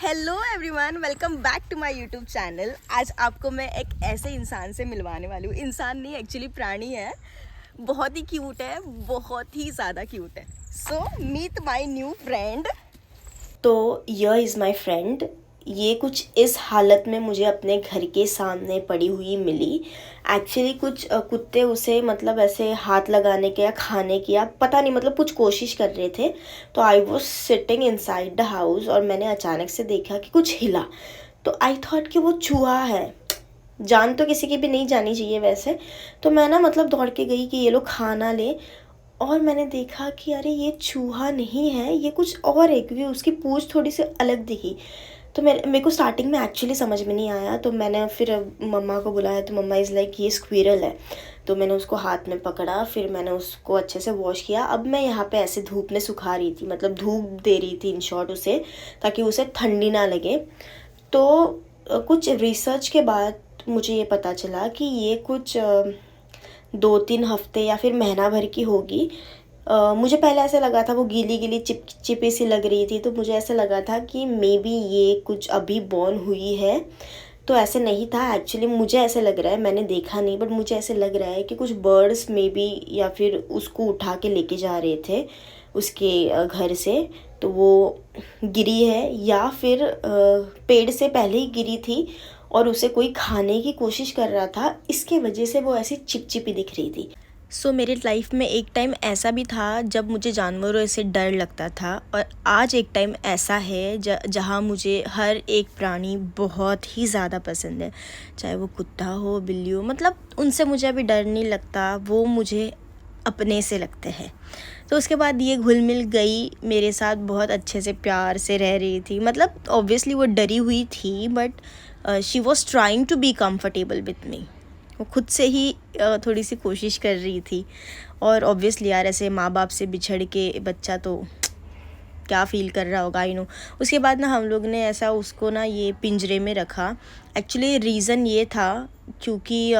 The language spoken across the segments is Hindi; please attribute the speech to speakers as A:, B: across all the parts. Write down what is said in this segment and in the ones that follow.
A: Hello everyone, welcome back to my YouTube channel. आज आपको मैं एक ऐसे इंसान से मिलवाने वाली हूँ। इंसान नहीं, एक्चुअली प्राणी है। बहुत ही क्यूट है, बहुत ही ज़्यादा क्यूट है। So meet my new friend. तो यह इज़ माय फ्रेंड। ये कुछ इस हालत में मुझे अपने घर के सामने पड़ी हुई मिली। एक्चुअली कुछ कुत्ते उसे मतलब ऐसे हाथ लगाने के या खाने की या पता नहीं, मतलब कुछ कोशिश कर रहे थे। तो I was sitting inside the house और मैंने अचानक से देखा कि कुछ हिला। तो आई थॉट कि वो चूहा है। जान तो किसी की भी नहीं जानी चाहिए वैसे। तो मैं ना मतलब दौड़ के गई कि ये लोग खा ना ले। और मैंने देखा कि अरे ये चूहा नहीं है, ये कुछ और है, क्योंकि उसकी पूंछ थोड़ी सी अलग दिखी। तो मेरे को स्टार्टिंग में एक्चुअली समझ में नहीं आया। तो मैंने फिर मम्मा को बुलाया तो मम्मा इज़ लाइक ये स्क्विरल है। तो मैंने उसको हाथ में पकड़ा, फिर मैंने उसको अच्छे से वॉश किया। अब मैं यहाँ पे ऐसे धूप में सुखा रही थी, मतलब धूप दे रही थी इन शॉर्ट उसे, ताकि उसे ठंडी ना लगे। तो कुछ रिसर्च के बाद मुझे ये पता चला कि ये कुछ 2-3 हफ्ते या फिर महीना भर की होगी। मुझे पहले ऐसे लगा था वो गीली गीली चिपी सी लग रही थी, तो मुझे ऐसे लगा था कि मे बी ये कुछ अभी बॉर्न हुई है। तो ऐसे नहीं था एक्चुअली, मुझे ऐसे लग रहा है, मैंने देखा नहीं बट मुझे ऐसे लग रहा है कि कुछ बर्ड्स मे बी या फिर उसको उठा के लेके जा रहे थे उसके घर से। तो वो गिरी है या फिर पेड़ से पहले ही गिरी थी और उसे कोई खाने की कोशिश कर रहा था, इसके वजह से वो ऐसी चिपचिपी दिख रही थी। सो मेरे लाइफ में एक टाइम ऐसा भी था जब मुझे जानवरों से डर लगता था, और आज एक टाइम ऐसा है जहाँ मुझे हर एक प्राणी बहुत ही ज़्यादा पसंद है। चाहे वो कुत्ता हो, बिल्ली हो, मतलब उनसे मुझे अभी डर नहीं लगता, वो मुझे अपने से लगते हैं। तो उसके बाद ये घुल मिल गई मेरे साथ, बहुत अच्छे से प्यार से रह रही थी। मतलब ऑब्वियसली वो डरी हुई थी but she was trying to be comfortable with me. वो खुद से ही थोड़ी सी कोशिश कर रही थी। और ऑब्वियसली यार, ऐसे माँ बाप से बिछड़ के बच्चा तो क्या फ़ील कर रहा होगा, आई नो। उसके बाद ना हम लोग ने ऐसा उसको ना ये पिंजरे में रखा। एक्चुअली रीज़न ये था क्योंकि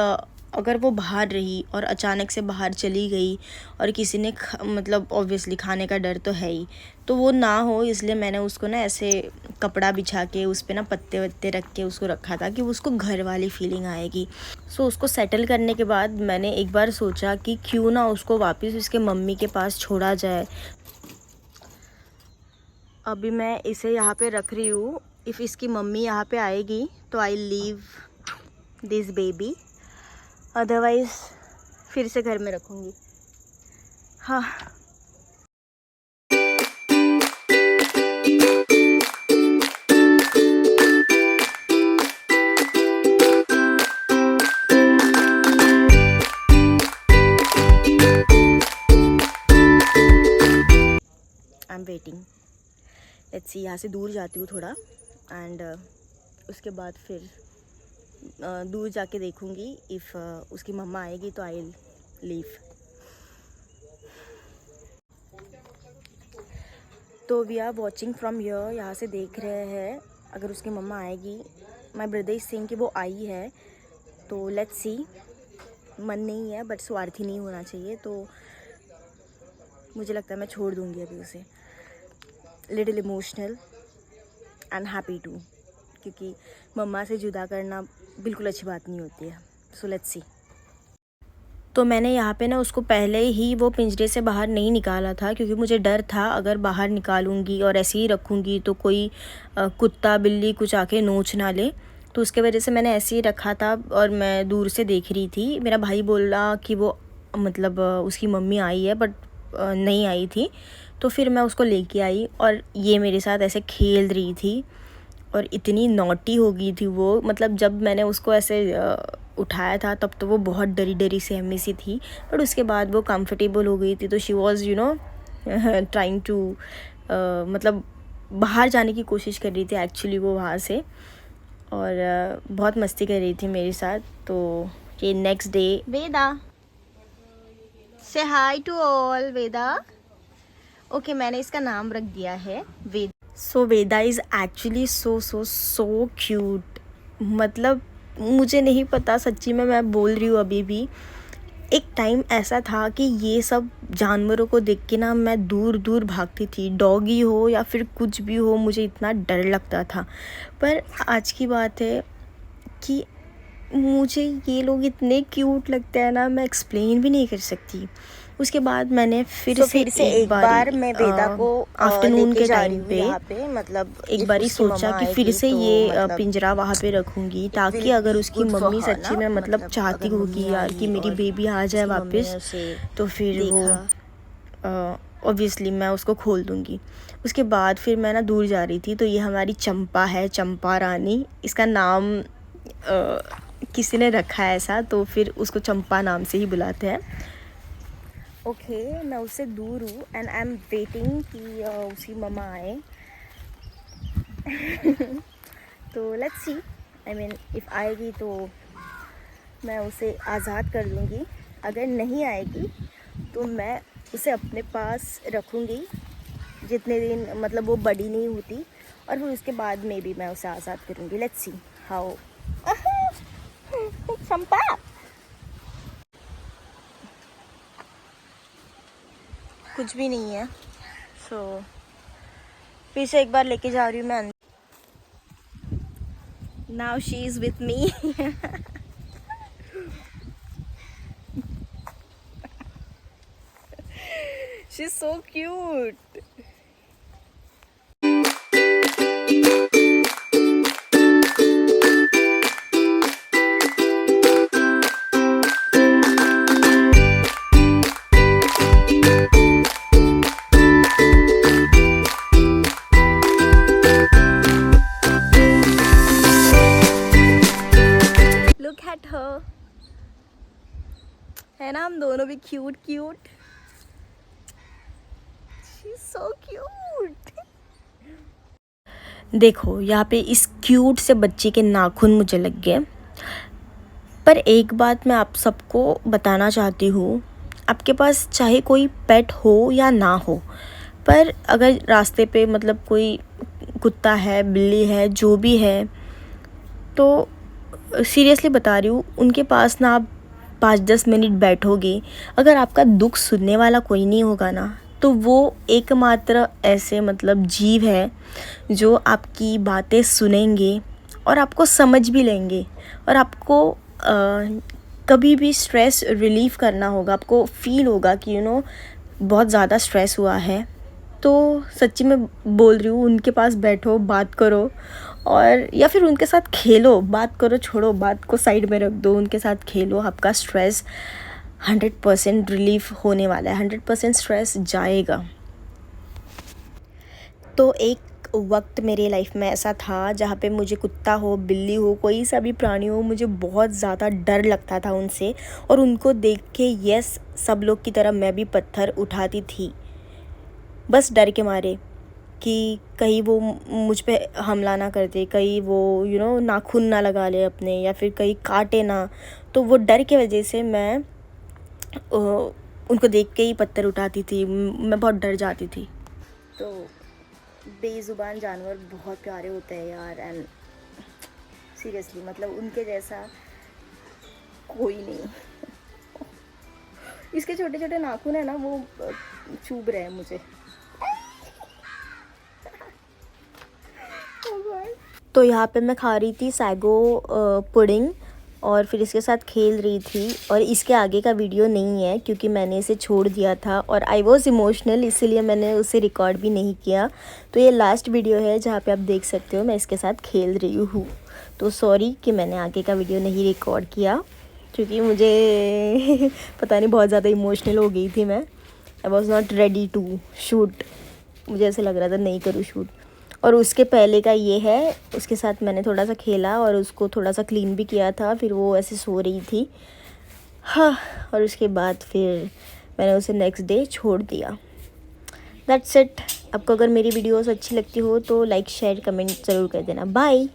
A: अगर वो बाहर रही और अचानक से बाहर चली गई और किसी ने मतलब ऑब्वियसली खाने का डर तो है ही, तो वो ना हो, इसलिए मैंने उसको ना ऐसे कपड़ा बिछा के उस पर ना पत्ते वत्ते रख के उसको रखा था कि उसको घर वाली फीलिंग आएगी। सो उसको सेटल करने के बाद मैंने एक बार सोचा कि क्यों ना उसको वापस उसके मम्मी के पास छोड़ा जाए। अभी मैं इसे यहाँ पे रख रही हूँ। इफ़ इसकी मम्मी यहाँ पे आएगी तो I leave this baby, otherwise फिर से घर में रखूँगी। हाँ, I am waiting. Let's see, यहाँ से दूर जाती हूँ थोड़ा एंड उसके बाद फिर दूर जाके देखूँगी। इफ़ उसकी मम्मा आएगी तो आई लीव। तो we are watching from here, यहाँ से देख रहे हैं अगर उसकी मम्मा आएगी। माई ब्रदर इज सेइंग कि वो आई है, तो लेट्स सी। मन नहीं है बट स्वार्थी नहीं होना चाहिए, तो मुझे लगता है मैं छोड़ दूँगी अभी उसे। Little emotional and happy too, क्योंकि मम्मा से जुदा करना बिल्कुल अच्छी बात नहीं होती है। So let's see. तो मैंने यहाँ पे ना उसको पहले ही वो पिंजरे से बाहर नहीं निकाला था, क्योंकि मुझे डर था अगर बाहर निकालूंगी और ऐसे ही रखूँगी तो कोई कुत्ता बिल्ली कुछ आके नोच ना ले। तो उसके वजह से मैंने ऐसे ही रखा था और मैं दूर से देख रही थी। मेरा भाई बोला कि वो मतलब उसकी मम्मी आई है बट नहीं आई थी। तो फिर मैं उसको लेके आई और ये मेरे साथ ऐसे खेल रही थी और इतनी नॉटी हो गई थी वो। मतलब जब मैंने उसको ऐसे उठाया था तब तो वो बहुत डरी डरी सहमी सी थी, बट उसके बाद वो कंफर्टेबल हो गई थी। तो शी वॉज ट्राइंग टू मतलब बाहर जाने की कोशिश कर रही थी एक्चुअली वो वहाँ से, और बहुत मस्ती कर रही थी मेरे साथ। तो ये नेक्स्ट डे, वेदा से hi to all. Veda, okay, मैंने इसका नाम रख दिया है Veda. So Veda is actually so so so cute. मतलब मुझे नहीं पता, सच्ची में मैं बोल रही हूँ अभी भी, एक टाइम ऐसा था कि ये सब जानवरों को देख के ना मैं दूर दूर भागती थी, डॉगी हो या फिर कुछ भी हो, मुझे इतना डर लगता था। पर आज की बात है कि मुझे ये लोग इतने क्यूट लगते हैं ना, मैं एक्सप्लेन भी नहीं कर सकती। उसके बाद मैंने फिर से एक बार मैं वेदा को आफ्टरनून के टाइम पे यहाँ पे मतलब एक बारी सोचा कि फिर से ये मतलब पिंजरा वहाँ पे रखूँगी, ताकि अगर उसकी मम्मी सच्ची में मतलब चाहती होगी यार कि मेरी बेबी आ जाए वापस, तो फिर वो ऑब्वियसली मैं उसको खोल दूँगी। उसके बाद फिर मैं ना दूर जा रही थी, तो ये हमारी चंपा है, चंपा रानी। इसका नाम किसी ने रखा है ऐसा, तो फिर उसको चंपा नाम से ही बुलाते हैं। ओके, मैं उससे दूर हूँ एंड आई एम वेटिंग कि उसकी मम्मा आए। तो let's see, I mean if आएगी तो मैं उसे आज़ाद कर दूँगी, अगर नहीं आएगी तो मैं उसे अपने पास रखूँगी जितने दिन मतलब वो बड़ी नहीं होती, और फिर उसके बाद में भी मैं उसे आज़ाद करूँगी। Let's see how. चंपा कुछ भी नहीं है, सो फिर से एक बार लेके जा रही हूँ मैं। Now she is with me. She is so cute. है ना, हम दोनों भी cute cute. She is so cute. देखो यहाँ पे इस क्यूट से बच्चे के नाखून मुझे लग गए। पर एक बात मैं आप सबको बताना चाहती हूँ, आपके पास चाहे कोई पेट हो या ना हो, पर अगर रास्ते पे मतलब कोई कुत्ता है, बिल्ली है, जो भी है, तो सीरियसली बता रही हूँ, उनके पास ना आप 5-10 मिनट बैठोगे, अगर आपका दुख सुनने वाला कोई नहीं होगा ना, तो वो एकमात्र ऐसे मतलब जीव है जो आपकी बातें सुनेंगे और आपको समझ भी लेंगे। और आपको कभी भी स्ट्रेस रिलीफ़ करना होगा, आपको फ़ील होगा कि बहुत ज़्यादा स्ट्रेस हुआ है, तो सच्ची में बोल रही हूँ, उनके पास बैठो, बात करो, और या फिर उनके साथ खेलो। बात करो छोड़ो, बात को साइड में रख दो, उनके साथ खेलो। आपका स्ट्रेस 100% रिलीफ होने वाला है, 100% स्ट्रेस जाएगा। तो एक वक्त मेरी लाइफ में ऐसा था जहाँ पे मुझे कुत्ता हो, बिल्ली हो, कोई सा भी प्राणी हो, मुझे बहुत ज़्यादा डर लगता था उनसे। और उनको देख के यस, सब लोग की तरह मैं भी पत्थर उठाती थी, बस डर के मारे कि कहीं वो मुझ पे हमला ना कर दे, कहीं वो नाखून ना लगा ले अपने, या फिर कहीं काटे ना। तो वो डर की वजह से मैं उनको देख के ही पत्थर उठाती थी, मैं बहुत डर जाती थी। तो बेज़ुबान जानवर बहुत प्यारे होते हैं यार, एंड सीरियसली मतलब उनके जैसा कोई नहीं। इसके छोटे छोटे नाखून है ना, वो चुभ रहे हैं मुझे। तो यहाँ पे मैं खा रही थी सैगो पुडिंग, और फिर इसके साथ खेल रही थी। और इसके आगे का वीडियो नहीं है क्योंकि मैंने इसे छोड़ दिया था और आई वॉज इमोशनल, इसीलिए मैंने उसे रिकॉर्ड भी नहीं किया। तो ये लास्ट वीडियो है जहाँ पे आप देख सकते हो मैं इसके साथ खेल रही हूँ। तो सॉरी कि मैंने आगे का वीडियो नहीं रिकॉर्ड किया, क्योंकि मुझे पता नहीं बहुत ज़्यादा इमोशनल हो गई थी मैं। I was not ready to shoot, मुझे ऐसे लग रहा था नहीं करूँ शूट। और उसके पहले का ये है, उसके साथ मैंने थोड़ा सा खेला और उसको थोड़ा सा क्लीन भी किया था, फिर वो ऐसे सो रही थी। हाँ, और उसके बाद फिर मैंने उसे नेक्स्ट डे छोड़ दिया। That's it. आपको अगर मेरी वीडियोस अच्छी लगती हो तो लाइक, शेयर, कमेंट ज़रूर कर देना। बाय।